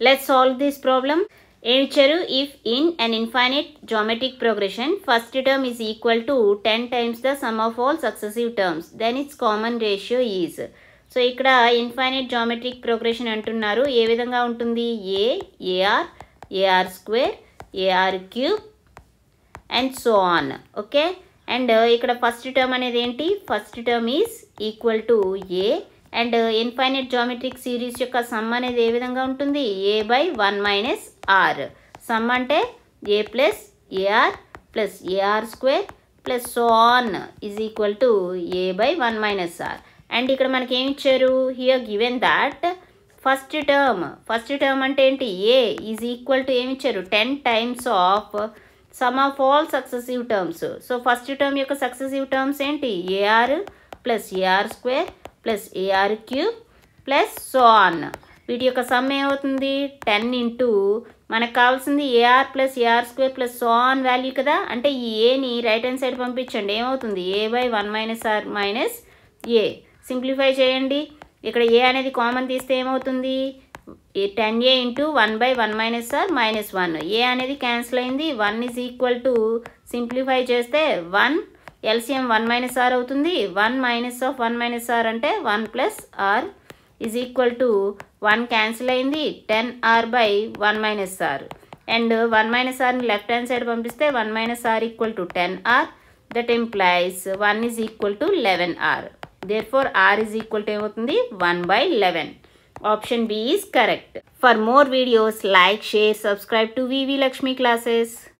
Let's solve this problem. If in an infinite geometric progression first term is equal to 10 times the sum of all successive terms, then its common ratio is. So ఇక్కడ infinite geometric progression అంటున్నారు. ఏ విధంగా ఉంటుంది? AR square, AR cube and so on. Okay, and ఇక్కడ first term అనేది ఏంటి? First term is equal to a. And infinite geometric series యొక్క sum అనేది ఏ విధంగా ఉంటుంది? a/1 - r. సమ్ అంటే a plus AR plus AR square plus so on is equal to a/1 - r. And ఇక్కడ మనకి ఏమి ఇచ్చారు? Here given that first term అంటే ఏంటి? ఏ ఈజ్ ఈక్వల్ టు ఏమి ఇచ్చారు? 10 times of sum of all successive terms. So first term యొక్క successive terms ఏంటి? AR plus AR square plus AR cube plus so on. వీటి యొక్క sum ఏమవుతుంది? 10 into మనకు కావాల్సింది AR plus AR square plus so on value కదా. అంటే ఈ ఏని రైట్ హ్యాండ్ సైడ్ పంపించండి. ఏమవుతుంది? a/1 - r మైనస్ ఏ. సింప్లిఫై చేయండి. ఇక్కడ ఏ అనేది కామన్ తీస్తే ఏమవుతుంది? 10a into 1/1 - r minus 1. ఏ అనేది క్యాన్సిల్ అయింది. 1 ఈజ్ ఈక్వల్ టు సింప్లిఫై చేస్తే 1 ఎల్సిఎం 1 - r అవుతుంది. 1 మైనస్ ఆఫ్ 1 - r అంటే 1 plus r is equal to 1 cancel అయింది. 10r/1 - r. అండ్ 1 - rని లెఫ్ట్ హ్యాండ్ సైడ్ పంపిస్తే 1 - r equal to 10r. That implies 1 is equal to 11r. Therefore, r is equal to 1/11. Option B is correct. For more videos, like, share, subscribe to VV Lakshmi Classes.